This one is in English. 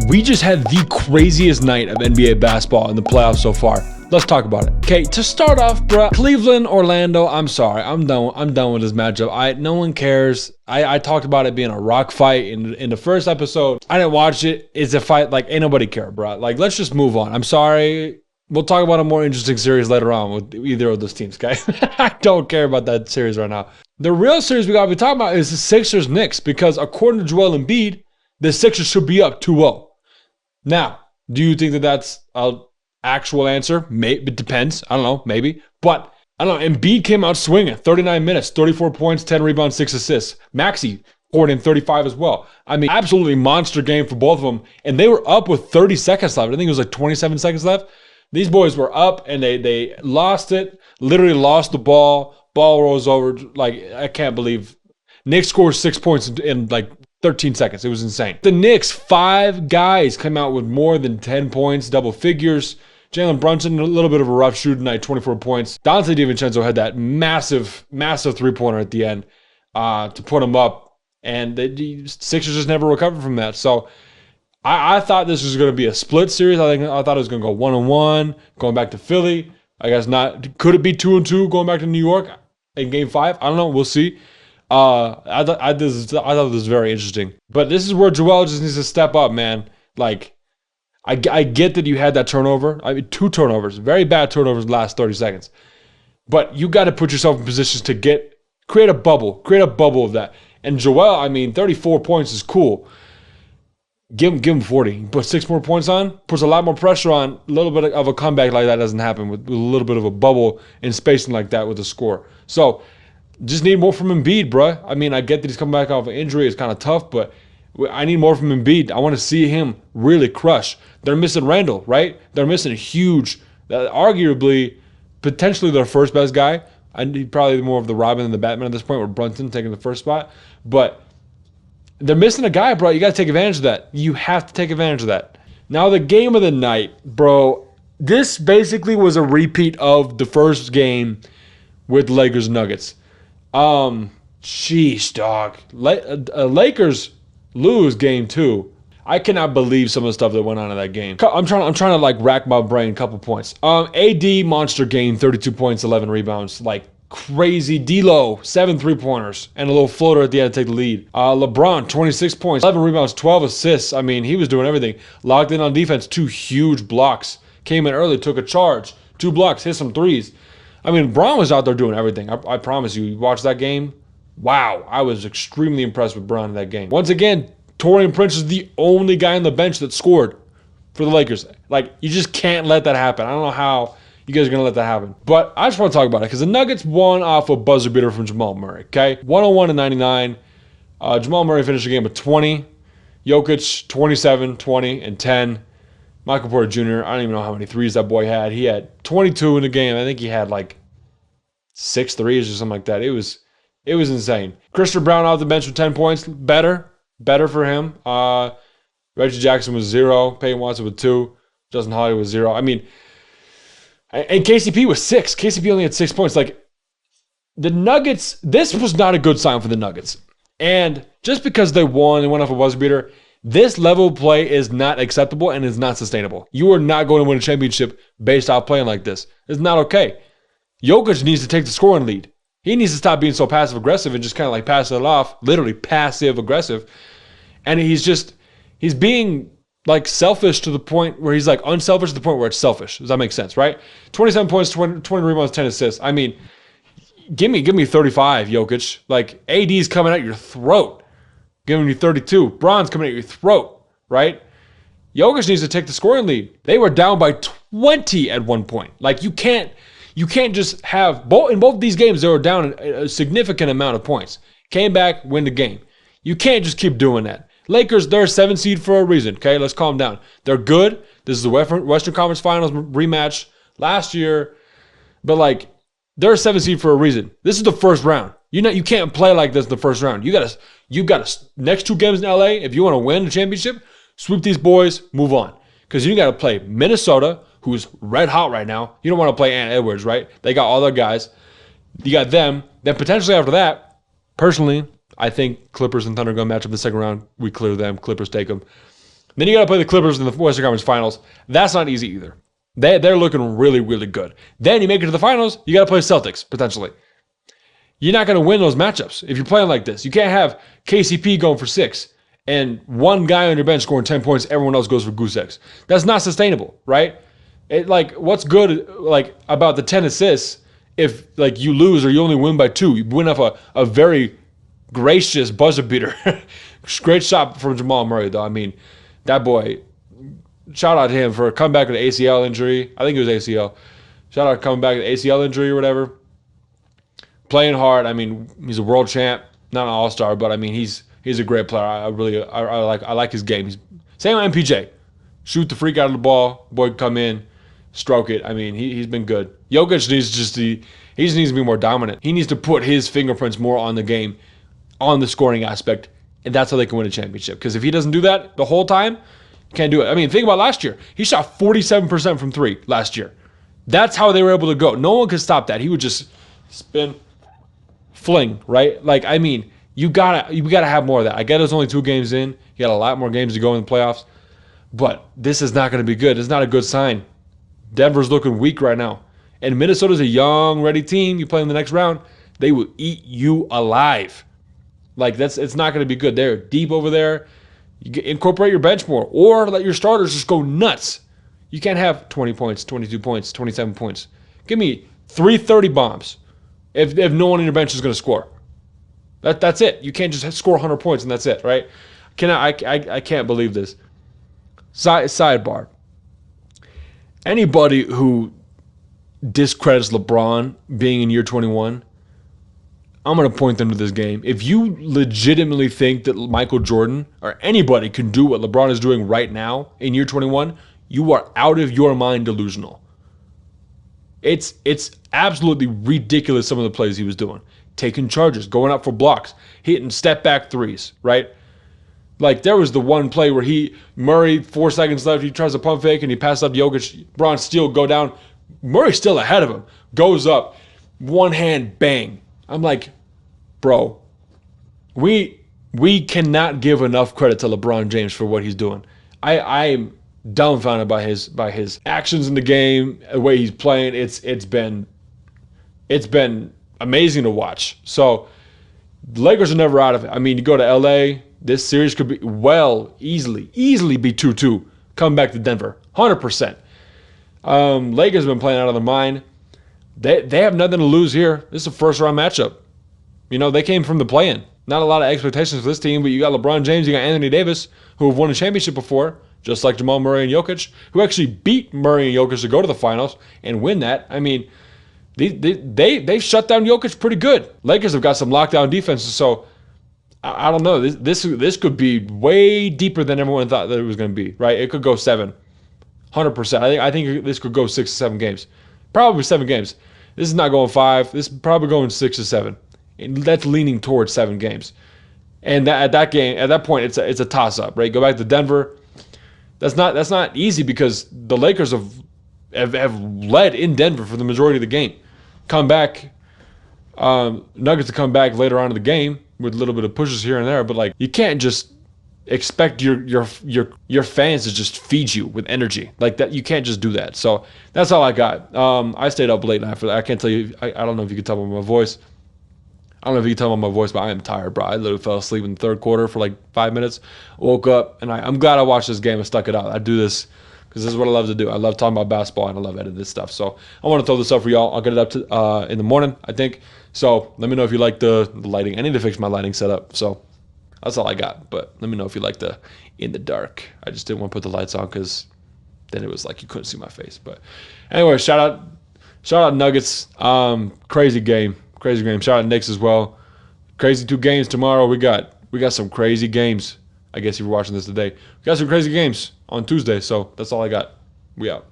We just had the craziest night of NBA basketball in the playoffs so far. Let's talk about it. Okay, to start off, bro, Cleveland, Orlando, I'm sorry. I'm done with this matchup. No one cares. I talked about it being a rock fight in the first episode. I didn't watch it. It's a fight like ain't nobody care, bro. Like, let's just move on. I'm sorry. We'll talk about a more interesting series later on with either of those teams, okay? I don't care about that series right now. The real series we got to be talking about is the Sixers-Knicks, because according to Joel Embiid, the Sixers should be up 2-0. Now, do you think that that's an actual answer? Maybe, it depends. I don't know, maybe. But, I don't know, Embiid came out swinging. 39 minutes, 34 points, 10 rebounds, 6 assists. Maxey poured in 35 as well. I mean, absolutely monster game for both of them. And they were up with 30 seconds left. I think it was like 27 seconds left. These boys were up and they lost it, literally lost the ball. Ball rolls over. Like, I can't believe. Knicks scored 6 points in like 13 seconds. It was insane. The Knicks, 5 guys came out with more than 10 points, double figures. Jalen Brunson, a little bit of a rough shooting night, 24 points. Dante DiVincenzo had that massive three-pointer at the end to put him up. And the Sixers just never recovered from that. So, I thought this was going to be a split series. I thought it was going to go 1-1, going back to Philly. I guess not. Could it be 2-2 going back to New York in Game 5? I don't know. We'll see. I thought this was very interesting. But this is where Joel just needs to step up, man. Like, I get that you had that turnover. I mean, 2 turnovers. Very bad turnovers in the last 30 seconds. But you got to put yourself in positions to create a bubble. Create a bubble of that. And Joel, I mean, 34 points is cool. Give him 40. Put 6 more points on. Puts a lot more pressure on. A little bit of a comeback like that doesn't happen with a little bit of a bubble and spacing like that with a score. So, just need more from Embiid, bro. I mean, I get that he's coming back off an injury. It's kind of tough, but I need more from Embiid. I want to see him really crush. They're missing Randall, right? They're missing a huge, arguably, potentially their first best guy. I need probably more of the Robin than the Batman at this point, with Brunson taking the first spot. But they're missing a guy, bro. You got to take advantage of that. You have to take advantage of that. Now, the game of the night, bro, this basically was a repeat of the first game with Lakers Nuggets. Sheesh, dog. Lakers lose game 2. I cannot believe some of the stuff that went on in that game. I'm trying to like rack my brain. Couple points. AD monster game, 32 points, 11 rebounds. Like, crazy. D'Lo, 7 3-pointers and a little floater at the end to take the lead. LeBron, 26 points, 11 rebounds, 12 assists. I mean, he was doing everything. Locked in on defense, 2 huge blocks. Came in early, took a charge. 2 blocks, hit some threes. I mean, Bron was out there doing everything. I promise you. You watch that game. Wow, I was extremely impressed with Bron in that game. Once again, Taurean Prince is the only guy on the bench that scored for the Lakers. Like, you just can't let that happen. I don't know how you guys are going to let that happen. But I just want to talk about it because the Nuggets won off a buzzer beater from Jamal Murray, okay? 101-99. Jamal Murray finished the game with 20. Jokic, 27, 20, and 10. Michael Porter Jr., I don't even know how many threes that boy had. He had 22 in the game. I think he had like 6 threes or something like that. It was insane. Christian Brown off the bench with 10 points. Better for him. Reggie Jackson was 0. Peyton Watson with 2. Justin Holiday was 0. I mean, and KCP was 6. KCP only had 6 points. Like, the Nuggets, this was not a good sign for the Nuggets. And just because they won and went off a buzzer beater, this level of play is not acceptable and is not sustainable. You are not going to win a championship based off playing like this. It's not okay. Jokic needs to take the scoring lead. He needs to stop being so passive-aggressive and just kind of like pass it off, literally passive-aggressive. And he's being like selfish to the point where he's like unselfish to the point where it's selfish. Does that make sense, right? 27 points, 20 rebounds, 10 assists. I mean, give me 35, Jokic. Like, AD's coming at your throat, giving you 32. Bron's coming at your throat, right? Jokic needs to take the scoring lead. They were down by 20 at one point. Like, you can't just have in both these games, they were down a significant amount of points. Came back, win the game. You can't just keep doing that. Lakers, they're a 7 seed for a reason, okay? Let's calm down. They're good. This is the Western Conference Finals rematch last year. But, like, they're a 7 seed for a reason. This is the first round. You can't play like this in the first round. You got to next 2 games in LA, if you want to win the championship, sweep these boys, move on. Because you got to play Minnesota, who's red hot right now. You don't want to play Ant Edwards, right? They got all their guys. You got them. Then potentially after that, personally, I think Clippers and Thunder are going to match up in the second round. We clear them. Clippers take them. Then you got to play the Clippers in the Western Conference Finals. That's not easy either. They're looking really, really good. Then you make it to the finals, you got to play Celtics, potentially. You're not going to win those matchups if you're playing like this. You can't have KCP going for 6 and one guy on your bench scoring 10 points, everyone else goes for goose eggs. That's not sustainable, right? What's good about the 10 assists if you lose or you only win by 2? You win off a very gracious buzzer beater. Great shot from Jamal Murray, though. I mean, that boy, shout out to him for coming back with an ACL injury. I think it was ACL. Shout out coming back with an ACL injury or whatever. Playing hard. I mean, he's a world champ, not an all-star, but I mean, he's a great player. I like his game. Same with MPJ. Shoot the freak out of the ball. Boy, come in, stroke it. I mean, he's been good. Jokic needs to be more dominant. He needs to put his fingerprints more on the game, on the scoring aspect, and that's how they can win a championship. Because if he doesn't do that the whole time, can't do it. I mean, think about last year. He shot 47% from 3 last year. That's how they were able to go. No one could stop that. He would just spin, fling, right? You gotta have more of that. I get it's only 2 games in. You got a lot more games to go in the playoffs. But this is not going to be good. It's not a good sign. Denver's looking weak right now. And Minnesota's a young, ready team. You play in the next round, they will eat you alive. It's not going to be good. They're deep over there. Incorporate your bench more. Or let your starters just go nuts. You can't have 20 points, 22 points, 27 points. Give me 330 bombs if no one on your bench is going to score. That's it. You can't just score 100 points and that's it, right? I can't believe this. Sidebar. Anybody who discredits LeBron being in year 21, I'm going to point them to this game. If you legitimately think that Michael Jordan or anybody can do what LeBron is doing right now in year 21, you are out of your mind delusional. It's absolutely ridiculous some of the plays he was doing. Taking charges, going up for blocks, hitting step back threes, right? There was the one play where Murray, 4 seconds left, he tries a pump fake and he passes up Jokic. Bron still go down. Murray's still ahead of him. Goes up, one hand, bang. I'm like, bro, we cannot give enough credit to LeBron James for what he's doing. I'm dumbfounded by his actions in the game, the way he's playing. It's been amazing to watch. So the Lakers are never out of it. I mean, you go to LA, this series could be easily be 2-2. Come back to Denver, 100%. Lakers have been playing out of their mind. They have nothing to lose here. This is a first round matchup. They came from the play-in. Not a lot of expectations for this team, but you got LeBron James, you got Anthony Davis, who have won a championship before, just like Jamal Murray and Jokic, who actually beat Murray and Jokic to go to the finals and win that. I mean, they've shut down Jokic pretty good. Lakers have got some lockdown defenses, so I don't know. This could be way deeper than everyone thought that it was going to be, right? It could go 7, 100%. I think this could go 6 to 7 games. Probably 7 games. This is not going 5. This is probably going 6 to 7. And that's leaning towards 7 games. And at that point, it's a toss-up, right? Go back to Denver. That's not easy because the Lakers have led in Denver for the majority of the game. Come back, Nuggets to come back later on in the game with a little bit of pushes here and there, but you can't just expect your fans to just feed you with energy like that. You can't just do that. So that's all I got. I stayed up late after that. I can't tell you. I don't know if you can tell by my voice. I don't know if you can tell by my voice, but I am tired, bro. I literally fell asleep in the third quarter for 5 minutes. Woke up, and I'm glad I watched this game and stuck it out. I do this because this is what I love to do. I love talking about basketball, and I love editing this stuff. So I want to throw this up for y'all. I'll get it up to in the morning, I think. So let me know if you like the lighting. I need to fix my lighting setup. So that's all I got. But let me know if you like the in the dark. I just didn't want to put the lights on because then it was like you couldn't see my face. But anyway, shout out Nuggets. Crazy game. Shout out Knicks as well. Crazy 2 games tomorrow. We got some crazy games. I guess if you're watching this today, we got some crazy games on Tuesday. So that's all I got. We out.